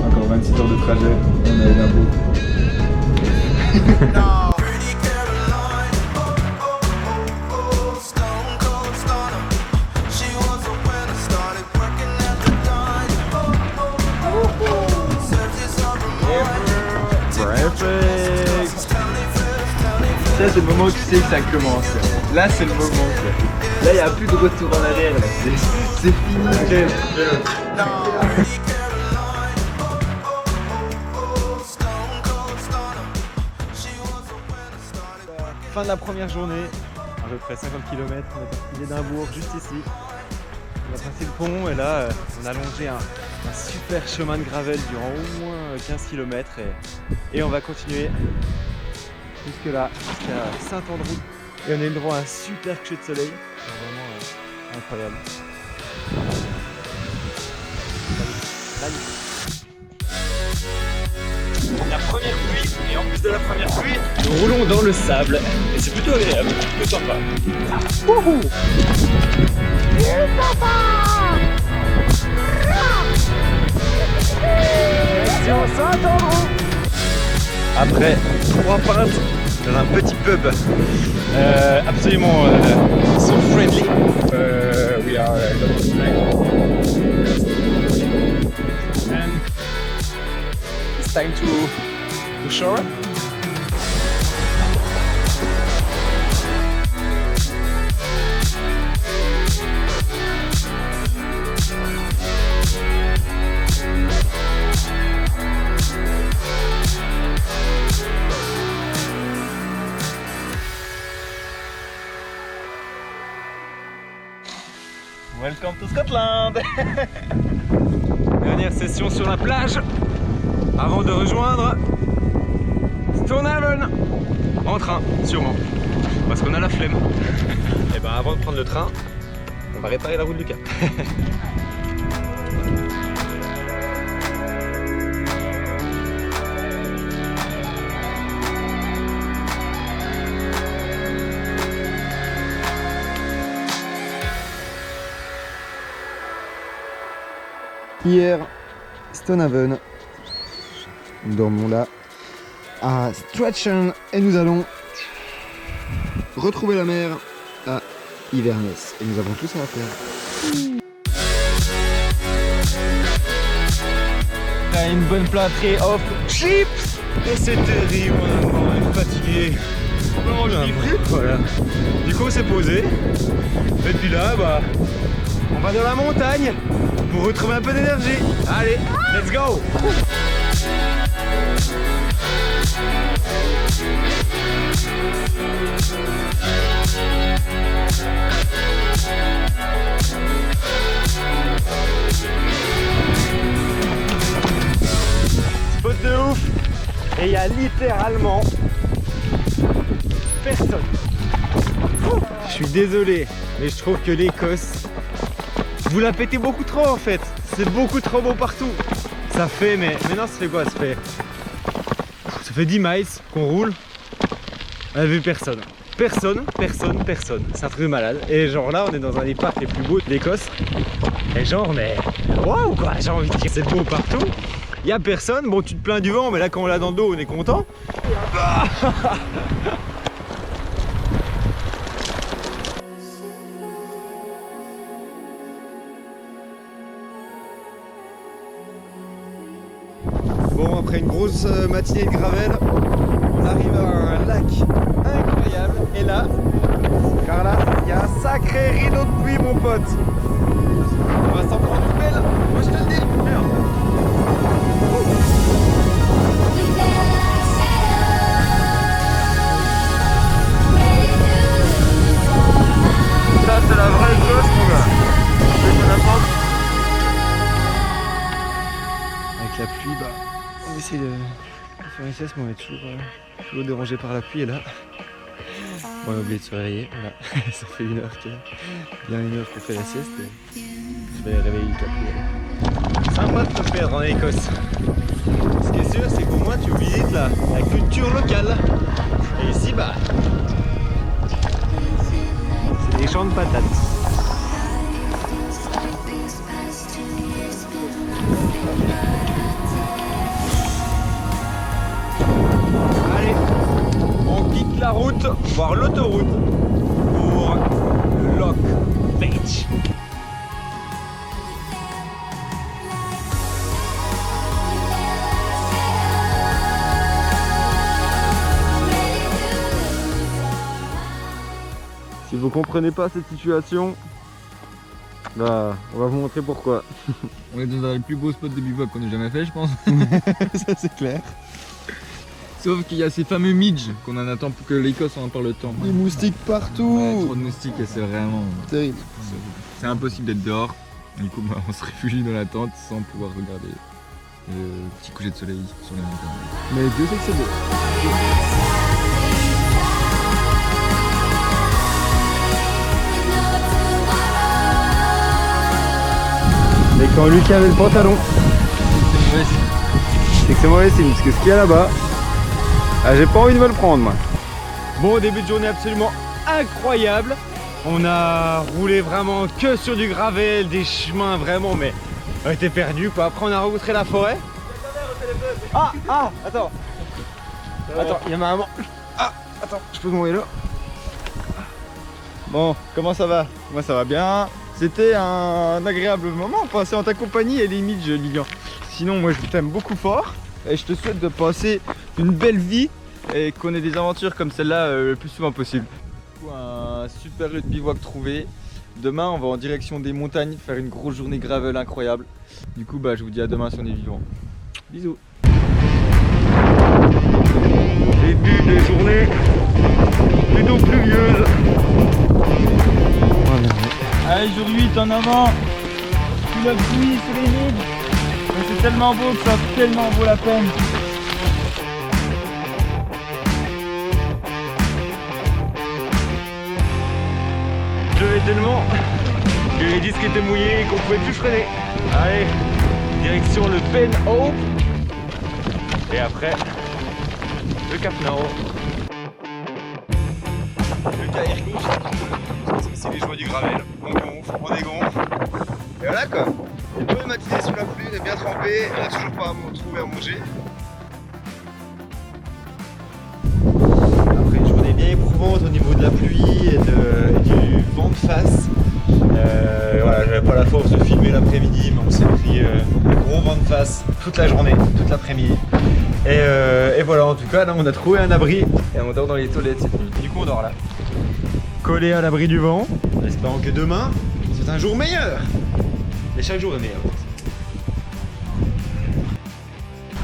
Encore 26 heures de trajet, on a Édimbourg. Ça c'est le moment où tu sais que ça commence. Là c'est le moment. Là il n'y a plus de retour en arrière. C'est fini. Fin de la première journée, à peu près 50 km, on est parti d'Édimbourg juste ici. On a passé le pont et là on a longé un super chemin de gravel durant au moins 15 km et on va continuer jusque là, jusqu'à Saint-Andrew. Et on a eu le droit à un super coucher de soleil, c'est vraiment incroyable. La première pluie, et en plus de la première pluie, nous roulons dans le sable et c'est plutôt agréable, plutôt sympa. Wouhou! Après 3 pintes dans un petit pub absolument so friendly. We are and it's time to shower. Welcome to Scotland. Dernière session sur la plage avant de rejoindre Stonehaven en train, sûrement, parce qu'on a la flemme. Et ben avant de prendre le train, on va réparer la route du Cap. Hier, Stonehaven. Nous dormons là à Strachan et nous allons retrouver la mer à Inverness. Et nous avons tout ça à faire. Une bonne plâtrée, hop, chips. Et c'est terrible, on est fatigué. Voilà. Du coup on s'est posé. Et puis là, bah, on va dans la montagne pour retrouver un peu d'énergie. Allez, let's go! Spot de ouf! Et il y a littéralement personne. Je suis désolé, mais je trouve que l'Écosse, vous la pétez beaucoup trop en fait. C'est beaucoup trop beau partout. Ça fait, mais non, ça fait quoi? Ça fait 10 miles qu'on roule. On a vu personne. Personne. C'est un truc de malade. Et genre là, on est dans un des parcs les plus beaux d'Écosse. Et genre, mais waouh quoi, j'ai envie de dire, c'est beau partout. Il y a personne. Bon, tu te plains du vent, mais là, quand on l'a dans le dos, on est content. Bon, après une grosse matinée de gravel, on arrive à un lac incroyable. Et là, car là, il y a un sacré rideau de pluie, mon pote. On va s'en prendre une belle, moi je te le dis. Merde. Ça, c'est la vraie gosse, mon gars. Avec la pluie, bah, on essaie de faire une sieste, mais on est toujours dérangé par la pluie. Et là, bon, on a oublié de se réveiller. Voilà. Ça fait bien une heure qu'on fait la sieste. Et je vais les réveiller avec la pluie. Sympa de te perdre en Écosse. Ce qui est sûr, c'est qu'au moins tu visites la culture locale. Et ici, bah, c'est des champs de patates. route, voire l'autoroute pour Loch Beach. Si vous comprenez pas cette situation, bah, on va vous montrer pourquoi. On est dans un des plus beaux spots de bivouac qu'on ait jamais fait, je pense. Ça c'est clair. Sauf qu'il y a ces fameux midges qu'on en attend pour que l'Écosse en parle le temps. Des moustiques partout. Ouais, trop de moustiques et c'est vraiment terrible. C'est impossible d'être dehors. Du coup, bah, on se réfugie dans la tente sans pouvoir regarder le petit coucher de soleil sur les montagnes. Mais Dieu sait que c'est beau. Mais quand Lucas avait le pantalon, c'est que c'est mauvais signe, parce que ce qu'il y a là-bas, ah, j'ai pas envie de me le prendre moi. Bon, début de journée absolument incroyable. On a roulé vraiment que sur du gravel, des chemins vraiment, mais on était perdus quoi. Après on a rencontré la forêt. Ah, attends. Attends, il y a ma maman. Ah, attends, je peux mourir là. Bon, comment ça va? Moi ça va bien. C'était un agréable moment passé en ta compagnie et limite Lilian. Sinon moi je t'aime beaucoup fort et je te souhaite de passer une belle vie et qu'on ait des aventures comme celle-là le plus souvent possible. Un super lieu de bivouac trouvé. Demain on va en direction des montagnes faire une grosse journée gravel incroyable. Du coup bah je vous dis à demain si on est vivant. Bisous. Début de journée plutôt pluvieuse. Allez, jour 8 en avant, sous la pluie, sur les rides. C'est tellement beau que ça tellement vaut la peine. Je vais tellement. Je lui ai dit ce qui était mouillé et qu'on pouvait plus freiner. Allez, direction le Ben Hope. Et après, le Cap Naro. Le Caïrcouche. C'est les joies du gravel. On gonfle, on dégonfle. Et voilà quoi. Une bonne matinée sous la pluie, on est bien trempé, on n'a toujours pas trouvé à manger. Après une journée bien éprouvante au niveau de la pluie et du vent de face. Voilà, j'avais pas la force de filmer l'après-midi, mais on s'est pris un gros vent de face toute la journée, toute l'après-midi. Et voilà, en tout cas, là on a trouvé un abri et on dort dans les toilettes cette nuit. Du coup, on dort là. Collé à l'abri du vent, en espérant que demain, c'est un jour meilleur. Mais chaque jour est meilleur.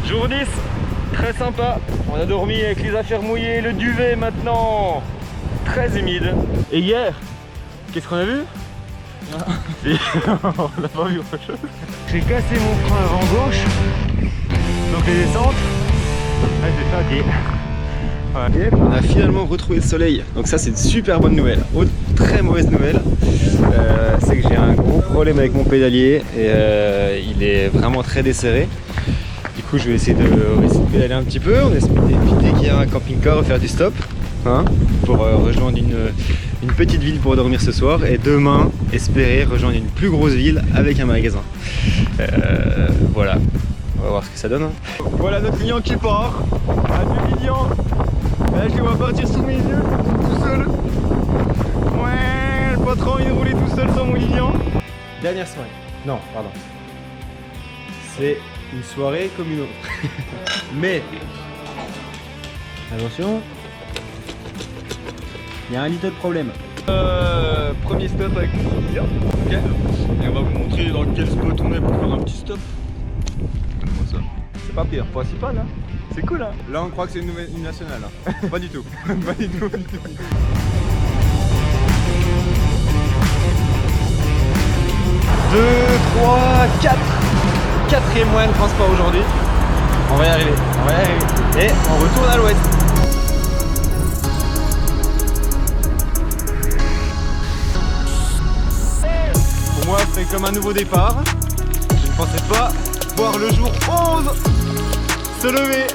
Jour 10, très sympa. On a dormi avec les affaires mouillées, le duvet maintenant très humide. Et hier, qu'est-ce qu'on a vu? On n'a pas vu autre chose. J'ai cassé mon frein avant gauche. Donc les descentes, je vais faire ouais. On a finalement retrouvé le soleil, donc ça c'est une super bonne nouvelle. Autre très mauvaise nouvelle, c'est que j'ai un gros problème avec mon pédalier et il est vraiment très desserré. Du coup je vais essayer de pédaler un petit peu, on essaie d'éviter qu'il y ait un camping-car et faire du stop hein, pour rejoindre une petite ville pour dormir ce soir et demain espérer rejoindre une plus grosse ville avec un magasin. Voilà. On va voir ce que ça donne. Hein. Voilà notre client qui part. Adieu Lilian. Là je le vois partir sous mes yeux, tout seul. Ouais, le patron il roulait tout seul sur mon Lilian. Dernière semaine. Non, pardon. C'est une soirée comme une autre. Mais attention, il y a un little problème. Premier stop avec mon Lilian. Ok. Et on va vous montrer dans quel spot on est pour faire un petit stop. C'est pas pire, principal hein. C'est cool hein. Là on croit que c'est une nationale hein. Pas du tout. Pas du tout. 2, 3, 4. Quatrième moyen de transport aujourd'hui. On va y arriver. On va y arriver. Et on retourne à l'ouest. Pour moi c'est comme un nouveau départ. Je ne pensais pas voir le jour 11 se lever.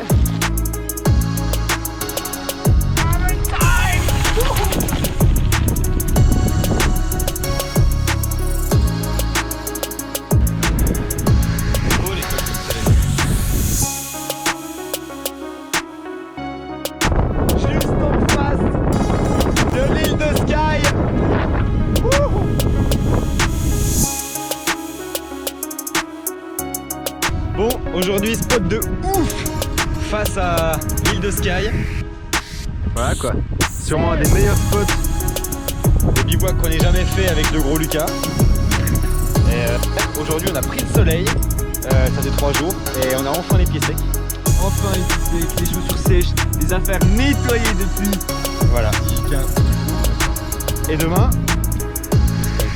Juste en face Bon, aujourd'hui spot de ouf face à l'île de Skye. Voilà quoi, sûrement un des meilleurs spots de bivouac qu'on ait jamais fait avec le gros Lucas. Et aujourd'hui on a pris le soleil, ça fait 3 jours et on a enfin les pieds secs. Enfin les pieds secs, les chaussures sèches, les affaires nettoyées depuis. Voilà. Et demain,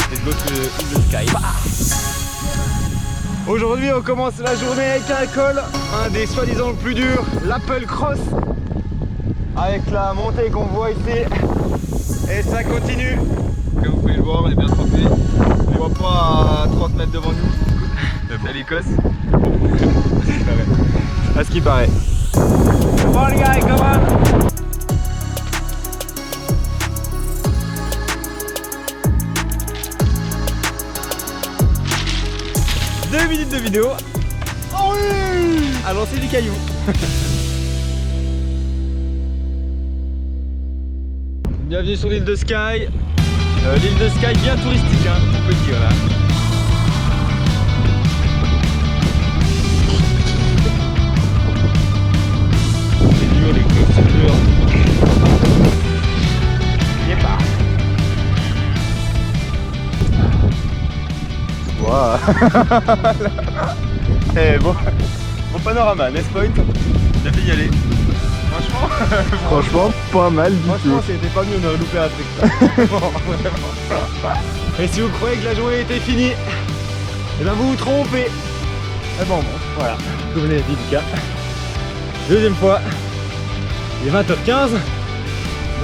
c'est l'autre île de Skye. Aujourd'hui on commence la journée avec un col, un des soi-disant le plus dur, l'Apple Cross. Avec la montée qu'on voit ici. Et ça continue. Comme vous pouvez le voir, on est bien trempé. On ne voit pas à 30 mètres devant nous. C'est l'Écosse. À ce qui paraît. Come on guys, come on. 2 minutes de vidéo. Oh oui, à lancer du caillou. Bienvenue sur l'île de Skye. L'île de Skye bien touristique, hein, on peut le dire là. C'est dur les clubs, c'est dur. Il est pas. Waouh. Eh bon panorama, n'est-ce pas? J'ai fait y aller. Franchement, pas mal du tout. Franchement, c'était pas mieux, on aurait loupé un truc. Et si vous croyez que la journée était finie, eh ben vous vous trompez. Eh bon, voilà, comme vous l'avez dit, Lucas. Deuxième fois, il est 20h15.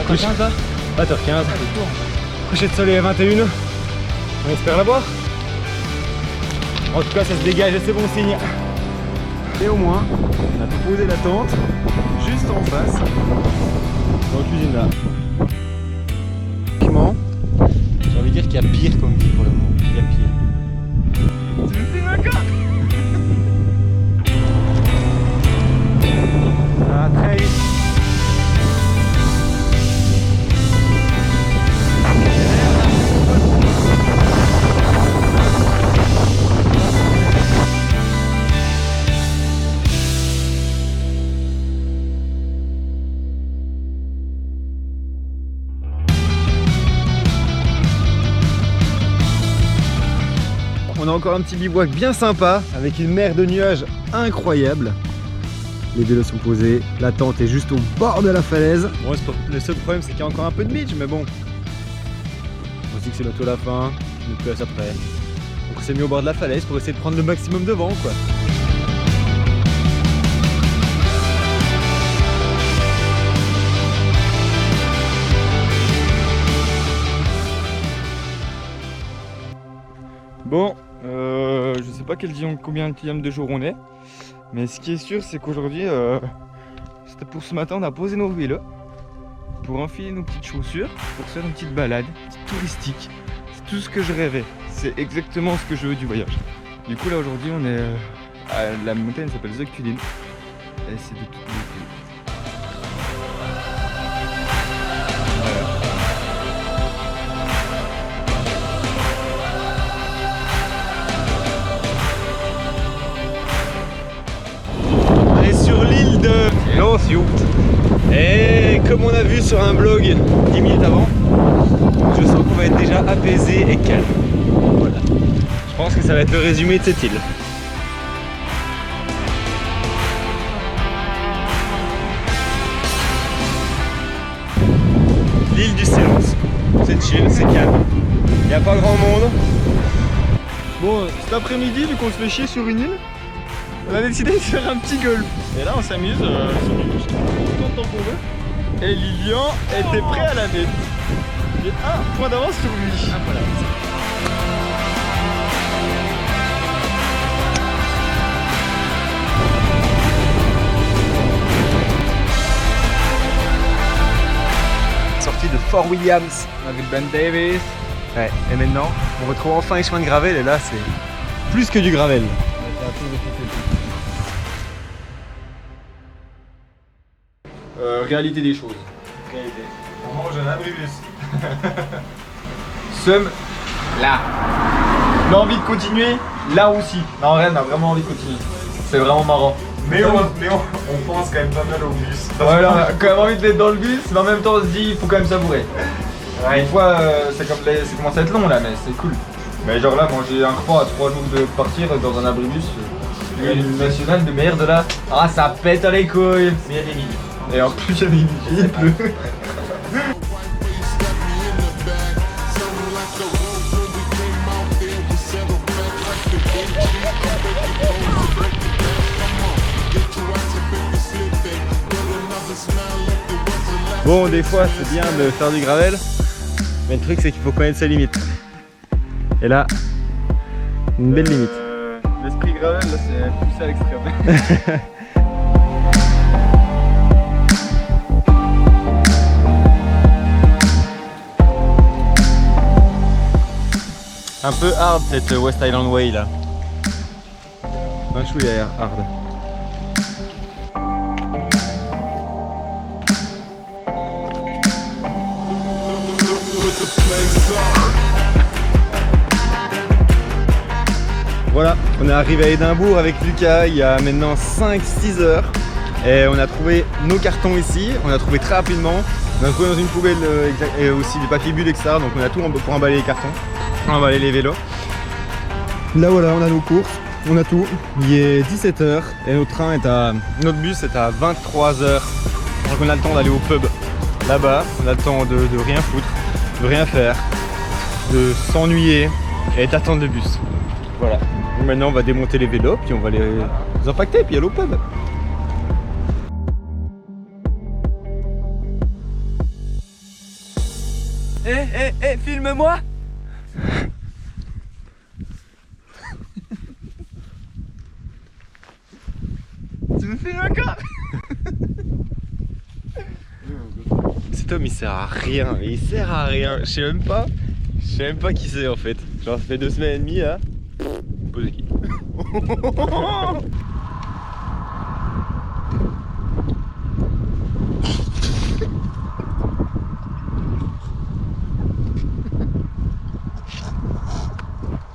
20h15 là 20h15. Coucher de soleil à 21h. On espère la boire. En tout cas, ça se dégage et c'est bon signe. Et au moins, on a posé la tente juste en face, dans la cuisine là. Franchement, j'ai envie de dire qu'il y a pire comme vie pour le moment. Il y a pire. Tu me fais d'accord? Ah, très vite. On a encore un petit bivouac bien sympa avec une mer de nuages incroyable. Les vélos sont posés, la tente est juste au bord de la falaise. Bon, le seul problème c'est qu'il y a encore un peu de beach, mais bon. On se dit que c'est bientôt la fin, on est plus à ça près. Donc on s'est mis au bord de la falaise pour essayer de prendre le maximum de vent quoi. Bon, je sais pas combien de jours on est, mais ce qui est sûr c'est qu'aujourd'hui, c'était pour ce matin, on a posé nos vélos, pour enfiler nos petites chaussures, pour faire une petite balade, petite touristique. C'est tout ce que je rêvais, c'est exactement ce que je veux du voyage. Du coup là aujourd'hui on est à la montagne s'appelle The Culin, et c'est de toute beauté. Sur l'île de Lothiout. Et comme on a vu sur un blog 10 minutes avant, je sens qu'on va être déjà apaisé et calme. Voilà. Je pense que ça va être le résumé de cette île. L'île du silence. C'est chill, c'est calme. Il n'y a pas grand monde. Bon, cet après-midi, vu qu'on se fait chier sur une île, on a décidé de faire un petit golf. Et là on s'amuse, sur une content pour eux. Et Lilian était prêt à la mettre. J'ai un point d'avance sur lui. Ah, voilà. Sortie de Fort Williams Avec Ben Davis. Ouais, et maintenant on retrouve enfin les chemins de gravel et là c'est plus que du gravel. Réalité des choses. Réalité. On mange un abribus. Somme là. On a envie de continuer là aussi. Non, en vrai, on a vraiment envie de continuer. c'est vraiment marrant. Mais on pense quand même pas mal au bus. Ouais, là, on a quand même envie d'être dans le bus, mais en même temps on se dit il faut quand même savourer. Ouais. Une fois, ça commence à être long là, mais c'est cool. Mais genre là, manger un repas à 3 jours de partir dans un abribus, une nationale de merde là. Ah, ça pète à les couilles. Mais il y a des limites. Et en plus, il y a des limites, il pleut. Bon, des fois c'est bien de faire du gravel, mais le truc c'est qu'il faut connaître ses limites. Et là, une belle limite. L'esprit gravel là, c'est poussé à l'extrême. Un peu hard cette West Island Way là. Un chouïa hard. Voilà, on est arrivé à Édimbourg avec Lucas il y a maintenant 5-6 heures. Et on a trouvé nos cartons ici, on a trouvé très rapidement. On a trouvé dans une poubelle et aussi des papiers bulles, etc. Donc on a tout pour emballer les cartons, pour emballer les vélos. Là voilà, on a nos courses, on a tout. Il est 17h et notre bus est à 23h. Donc on a le temps d'aller au pub là-bas, on a le temps de rien foutre, de rien faire, de s'ennuyer et d'attendre le bus. Voilà. Donc maintenant on va démonter les vélos, puis on va les impacter, puis aller au pub. Filme-moi. Tu me filmes encore? Cet homme il sert à rien, il sert à rien. Je sais même pas qui c'est en fait. Genre ça fait 2 semaines et demie là. Posez qui?